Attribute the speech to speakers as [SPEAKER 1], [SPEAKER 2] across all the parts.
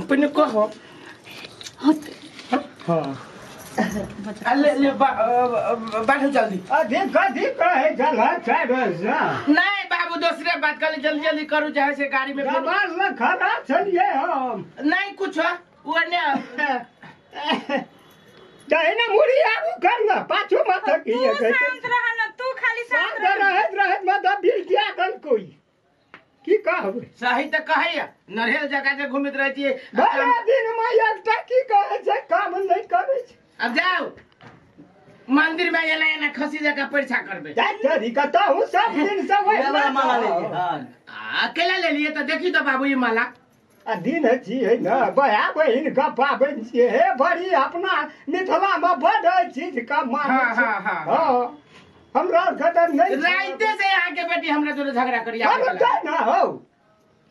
[SPEAKER 1] अपने कहो हाँ ले बैठो जल्दी
[SPEAKER 2] अधिक है चल
[SPEAKER 1] नहीं बाबू दूसरे बात कर जल्दी जल्दी करूँ चाहे से गाड़ी में
[SPEAKER 2] खड़ा चलिए हम
[SPEAKER 1] नहीं कुछ वो
[SPEAKER 2] ना मुड़ी आगू करना पाछू मत
[SPEAKER 3] तू शांत रह ना तू खाली शांत
[SPEAKER 2] रह मत बिल्टिया कर कोई की कहबे
[SPEAKER 1] सही तो कहे नरेल जगह से घूमत रहती है
[SPEAKER 2] बड़ा दिन में एकटा की कहे छै काम नहीं करे छै
[SPEAKER 1] अब जाओ मंदिर में ये ना खसी जगह परीक्षा करबे
[SPEAKER 2] तरी कहता हूं सब दिन सब
[SPEAKER 4] माला ले हां
[SPEAKER 1] अकेला ले लिए तो देखी तो बाबू ये माला
[SPEAKER 2] दिन है ना बया बहिन का पाबन छिए हे बड़ी अपना मिथिला में बड़ चीज का मान हां हमरा कदर नहीं
[SPEAKER 1] राइते से आके बेटी हमरा जोरे झगड़ा करिया
[SPEAKER 2] ना हो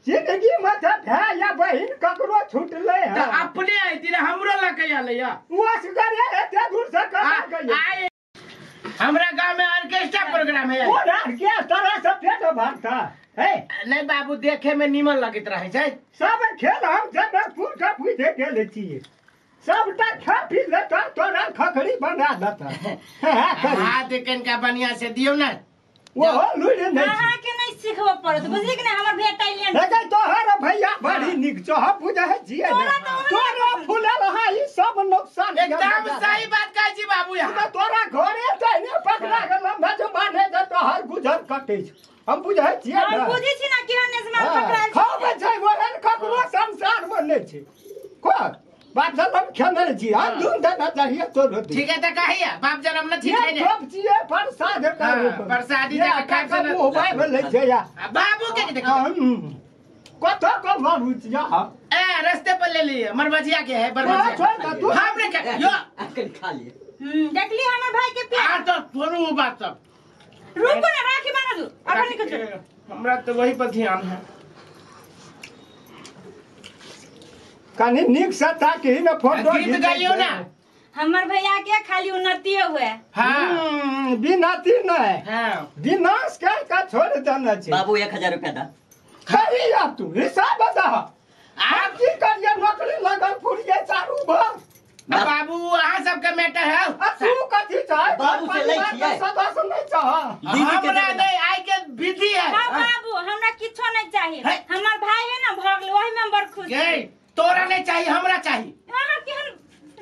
[SPEAKER 2] जिंदगी में था या बहिन ककरो छूटले है
[SPEAKER 1] तो अपने आइती रे हमरो लके आलैया
[SPEAKER 2] वास करे एते दूर से कहा गई
[SPEAKER 1] हमरा गांव में ऑर्केस्ट्रा प्रोग्राम है
[SPEAKER 2] वो के तरह से पेट भरता है
[SPEAKER 1] नहीं बाबू देखे में निमन लगत रहे छै
[SPEAKER 2] सब खेल हम जब फूल का पूछे गेल छिए सबटा खा पी लेता तोरा खखड़ी बना देता
[SPEAKER 1] हां देखन का बढ़िया से दियो ना
[SPEAKER 2] वो लुड़ नहीं
[SPEAKER 3] हां के नहीं सिखबो पड़त बुझली कि नहीं हमर बेटा इलियन
[SPEAKER 2] देखै तोहर भैया बड़ी निक छ बुझै छिए तोरा फूलल है ई सब नुकसान
[SPEAKER 1] एकदम सही बात कहै छी बाबू यहां
[SPEAKER 2] तोरा घरे तैने पकड़ा गेल भजो माने त तोहर गुजर कटै छ हम बुझै छिए
[SPEAKER 3] हम बुझै छी ना कि हने से मार पकड़ाल छी
[SPEAKER 2] खाबे छै ओहन ककरो संसार में नहीं छै को बात सब खेले छी हम दून देना चाहिए तो
[SPEAKER 1] ठीक है त कहिया बाप जन्म न ठीक है ने
[SPEAKER 2] सब छिए प्रसाद का
[SPEAKER 1] प्रसादी जा खाइ छ
[SPEAKER 2] वो भाई बोले छै या
[SPEAKER 1] बाबू के देख
[SPEAKER 2] कत को मारू छी
[SPEAKER 1] ए रास्ते पर ले लिए मरबजिया के है बरबजिया हमने के यो
[SPEAKER 4] अकल खा लिए
[SPEAKER 3] देखली हमर भाई के प्यार
[SPEAKER 1] आ तो छोड़ू बात सब
[SPEAKER 3] रुको ना राखी बांध दो अपन निकल
[SPEAKER 1] हमरा तो वही पर ध्यान है
[SPEAKER 2] कनी निक से ताकि न फोटो
[SPEAKER 1] गीत गाइयो ना
[SPEAKER 3] हमर भैया के खाली उन्नति हुए
[SPEAKER 1] हां
[SPEAKER 2] बिनाती न है
[SPEAKER 1] हां
[SPEAKER 2] विनाश का छोड़ देना छै
[SPEAKER 4] बाबू 1000 रुपया दा
[SPEAKER 2] खरी अब तू हिसाब बता आप की करिए नौकरी लगल फुरिए चारू भर
[SPEAKER 1] बाबू अहाँ सबके मैटर है
[SPEAKER 2] तू कथी चाहे
[SPEAKER 4] बाबू से लै छियै
[SPEAKER 2] सदस्य नहीं चाह
[SPEAKER 1] हमरा नहीं आइ के विधि है
[SPEAKER 3] हां बाबू हमरा किछो नहीं चाहिए हमर भाई है ना भगल ओही में बड़ खुश
[SPEAKER 1] के तोरा नहीं चाहिए हमरा चाहिए
[SPEAKER 3] अहाँ केहन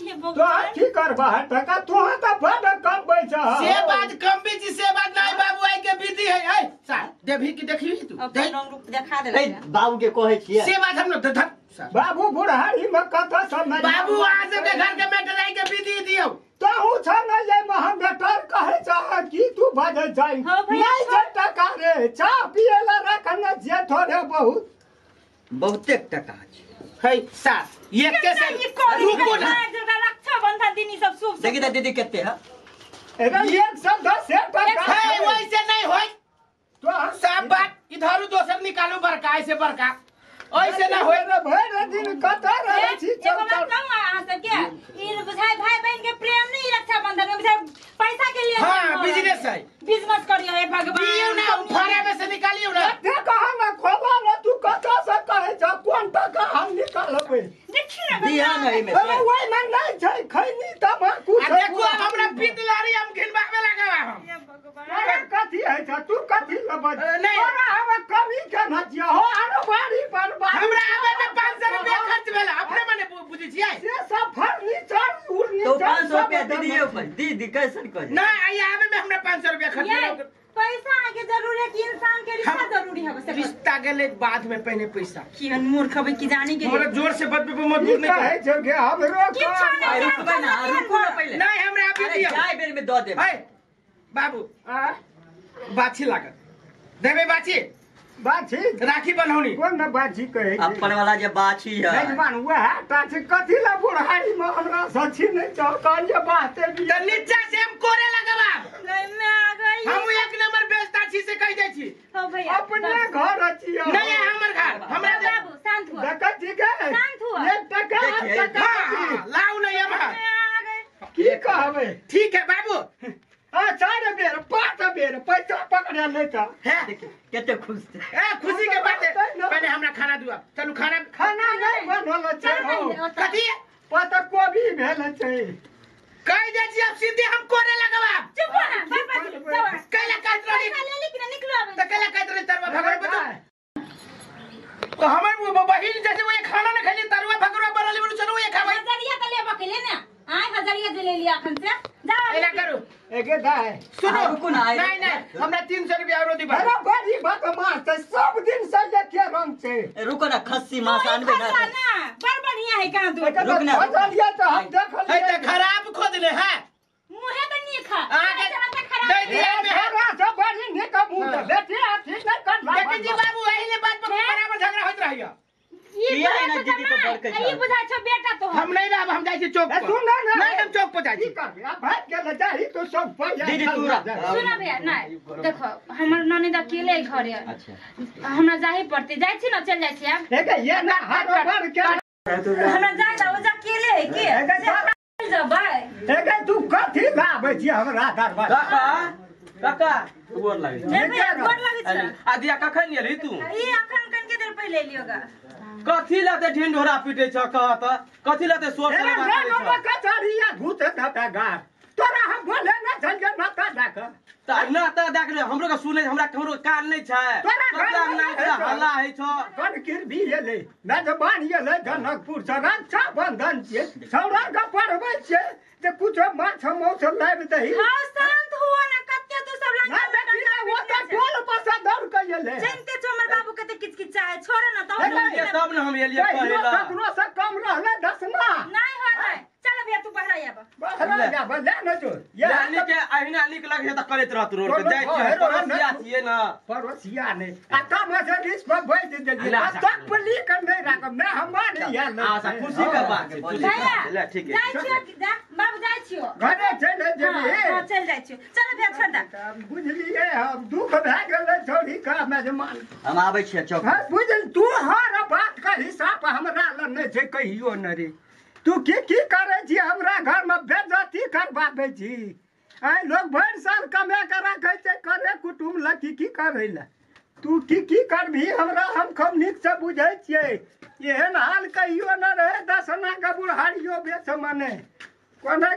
[SPEAKER 3] ये
[SPEAKER 2] तो की करबा टका तू त बड़ कम पैसा
[SPEAKER 1] से बात कम बेची से बात नहीं बाबू आइ के विधि है ए साल देभी की देखली तू
[SPEAKER 3] अपन रंग रूप दिखा दे
[SPEAKER 4] बाबू के कहै छियै
[SPEAKER 1] से बात हम लोग
[SPEAKER 2] बाबू बुढ़ारी में कथा सब
[SPEAKER 1] बाबू आज के घर के मैटर आइ के विधि दियो
[SPEAKER 2] तो हूं छ न ये महम बेटर कहे चाह की तू बाजे जाई नहीं जे टका रे चा पिएला रखना जे थोड़े
[SPEAKER 4] बहुते टका छै
[SPEAKER 1] है सास ये के से रुको ना
[SPEAKER 3] रक्षा बंधन दिन सब शुभ
[SPEAKER 4] देखि त दीदी केते है
[SPEAKER 2] अरे 110 टका
[SPEAKER 1] है वैसे नहीं होय
[SPEAKER 2] तो
[SPEAKER 1] सब बात इधर दोसर निकालू बड़का ऐसे बड़का ऐसे ना होय
[SPEAKER 2] रे भर दिन कथा रहे छी
[SPEAKER 3] एगो बात कहूं अहाँ सब के ई बुझाई भाई बहन के प्रेम नहीं रक्षा बंधन में बुझाई पैसा के लिए
[SPEAKER 1] हां बिजनेस है
[SPEAKER 3] बिजनेस करियो हे भगवान
[SPEAKER 1] दियो ना फरा में से निकालियो ना
[SPEAKER 2] ते कहा ना खोला ना तू कथा से कहे छ कोन टका हम निकालबे
[SPEAKER 3] देखी ना
[SPEAKER 4] दिया नहीं में
[SPEAKER 2] अरे वही में नहीं छै खैनी तमाकू
[SPEAKER 1] आ देखो अब हमरा पितलारी हम खिलवावे लगावा हम
[SPEAKER 3] हे भगवान
[SPEAKER 2] अरे कथी है छ तू कथी लबा
[SPEAKER 1] नहीं।
[SPEAKER 2] अरे हम कमी के नचिया हो आरो बारी पर
[SPEAKER 1] हमरा आबे में 500 रुपया खर्च भेला अपने मने बुझी छियै
[SPEAKER 2] से सब फर्नीचर उड़नी
[SPEAKER 4] तो 500 रुपया दीदी ऊपर दीदी कैसन कर
[SPEAKER 1] ना आई आबे में हमरा 500 रुपया खर्च भेला
[SPEAKER 3] पैसा आगे जरूरी है कि इंसान के रिश्ता जरूरी है बस
[SPEAKER 1] रिश्ता के लिए बाद में पहले पैसा
[SPEAKER 3] कि मूर्ख हबे की जाने के
[SPEAKER 1] हमरा जोर से बत पे मजबूर नहीं
[SPEAKER 2] है जगह हमरो
[SPEAKER 3] किछो नहीं
[SPEAKER 4] रुकबे ना रुको ना पहले
[SPEAKER 1] नहीं हमरा अभी
[SPEAKER 4] अरे
[SPEAKER 1] दियो
[SPEAKER 4] जाय बेर में दो दे
[SPEAKER 1] है बाबू बाछी लागत देबे बाछी
[SPEAKER 2] बाछी
[SPEAKER 1] राखी बनौनी
[SPEAKER 2] कोन न बाछी कहे
[SPEAKER 4] अपन वाला जे बाछी है
[SPEAKER 2] मेजबान वह ताछी कथी ला बुढ़ाई में हमरा सची नहीं चौकान ये बात है
[SPEAKER 1] तो नीचा से हम कोरे लगावा
[SPEAKER 3] नहीं मैं आ गई
[SPEAKER 1] हम एक नंबर बेचता छी से कह दै छी
[SPEAKER 3] हो भैया
[SPEAKER 2] अपने घर अचियो
[SPEAKER 1] नहीं है हमर घर हमरा
[SPEAKER 3] बाबू शांत हुआ
[SPEAKER 2] देखा ठीक है
[SPEAKER 3] शांत हुआ।
[SPEAKER 2] एक टका
[SPEAKER 4] देखिए।
[SPEAKER 1] हां लाऊ नहीं हम
[SPEAKER 3] मैं आ गई
[SPEAKER 2] की कहबे
[SPEAKER 1] ठीक है बाबू
[SPEAKER 2] चार बेर पांच बेर पैसा पकड़ा लेता
[SPEAKER 1] है
[SPEAKER 4] केते खुश थे
[SPEAKER 1] ए खुशी के बात है पहले हमरा खाना दुआ चलू खाना
[SPEAKER 2] खाना नहीं बनल छै
[SPEAKER 1] कथी
[SPEAKER 2] पता कोबी भेल छै
[SPEAKER 1] कह दे छी अब सीधे हम कोरे लगवा
[SPEAKER 3] चुप हो ना बर्बादी जाओ
[SPEAKER 1] कैला कहत रही
[SPEAKER 3] ले लेकिन निकलो
[SPEAKER 1] तो कैला कहत रही तरवा भगवा बता तो हमर बहिन जैसे वो खाना न खाली तरवा भगवा बनले बोलू चलो ये खावे
[SPEAKER 3] हजरिया के ले बकले ना आय हजरिया दे ले लिया अखन से जाओ
[SPEAKER 1] एला करू
[SPEAKER 2] एके दाय
[SPEAKER 1] सुनो
[SPEAKER 4] रुको ना,
[SPEAKER 1] नहीं नहीं हमरा 300 रुपया और दी
[SPEAKER 2] अरे बड़ी बदमाश छै सब दिन से लेके रंग छै
[SPEAKER 4] रुको ना खस्सी मांस आनबे ना
[SPEAKER 3] बड़ बढ़िया है कहां तू
[SPEAKER 4] रुक ना।
[SPEAKER 2] चलिए तो हम देख
[SPEAKER 1] है तो खराब खोद ले है
[SPEAKER 3] मुहे तो नहीं खा
[SPEAKER 1] आगे
[SPEAKER 3] खराब
[SPEAKER 1] दे दिया में है
[SPEAKER 2] हमरा से बड़ी ने का मुंह बेटी आथी नहीं कर
[SPEAKER 1] लेकिन जी बाबू एही ले बात पर बराबर झगड़ा होत रहियो
[SPEAKER 4] किया है ना दीदी को बड़के
[SPEAKER 3] ये बुझा छ बेटा तो
[SPEAKER 1] हम नहीं रहब हम जाई छी चौक पर
[SPEAKER 2] सुन ना
[SPEAKER 1] नहीं हम चौक पर जाई
[SPEAKER 2] की
[SPEAKER 1] छी
[SPEAKER 2] कर अब भाग के ले जाही तो सब पर
[SPEAKER 4] दीदी तू
[SPEAKER 3] सुना भैया नहीं देखो हमर ननद अकेले घर है
[SPEAKER 4] अच्छा
[SPEAKER 3] हमरा जाही पड़ते जाई छी ना चल जाई छी अब
[SPEAKER 2] एके ये ना हाथ पर के
[SPEAKER 3] हमरा जाई दा ओ अकेले है के जबाय
[SPEAKER 2] एके तू कथी लाबै छी हमरा दरबार
[SPEAKER 5] काका गोर लागे
[SPEAKER 3] ए भैया गोर लागे छ
[SPEAKER 5] आदिया कखन एली तू
[SPEAKER 3] ई अखन कन के देर पहले लियोगा
[SPEAKER 5] कथी लाते ढिंढोरा पीटे छ कहत कथी लाते सोच
[SPEAKER 2] ए
[SPEAKER 5] लगा
[SPEAKER 2] रे नो कचरिया घुते धता गार तोरा हम बोले ना चल ना का डाक
[SPEAKER 5] त ना त देख ले हमरो के सुनै हमरा हमरो कान नै छै कतला ना हल्ला है छ
[SPEAKER 2] कन किर भी एले ना जबान एले जनकपुर से रक्षा बंधन छे छौरा का पढ़बै छे जे कुछ माछ मौछ लाब दही
[SPEAKER 3] हां शांत हुआ ना कत्ते तू सब
[SPEAKER 2] ना
[SPEAKER 3] लंगा
[SPEAKER 2] देखी वो तो टोल बसा दौड़ के एले
[SPEAKER 3] जनते छ हमर बाबू के किचकिचा है छोड़ ना तो
[SPEAKER 5] तब न हम एलिए कहेला
[SPEAKER 2] ककरो से कम रहले दसना
[SPEAKER 3] नहीं हो नहीं चल भैया तू बाहर आया
[SPEAKER 2] बहरा जा बजा न जो
[SPEAKER 5] यानी के अहिना निक लगे त करैत रहत रोड पे जाय छी पड़ोसिया छिए न
[SPEAKER 2] पड़ोसिया ने आता में लिस्ट पर बैठ देलिए तक पली कर नहीं राखब ना हमारे यार
[SPEAKER 5] अच्छा खुशी के बात छै खुशी
[SPEAKER 3] भैया
[SPEAKER 5] ले ठीक है
[SPEAKER 3] जाई छियो जा बाबू जाई छियो
[SPEAKER 2] घरे चले जेबी
[SPEAKER 3] हां चल जाई छियो चल भैया छोड़ दा
[SPEAKER 2] बुझलिए हम दुख भए गेलै छोड़ी का मेजमान
[SPEAKER 4] हम आबै छियै चौक
[SPEAKER 2] हां बुझल तू हर बात का हिसाब हमरा ल नहीं छै कहियो न रे तू की करे छी हमरा घर में बेइज्जती करबाबै छी आइ लोग भर साल कमा के रखै छै करे कुटुम लकी की करे ला तू की करबी हमरा हम खूब नीक से बुझै छियै एहन हाल कहियो न रहे दसना के बुढ़ारियो बेच मने कोना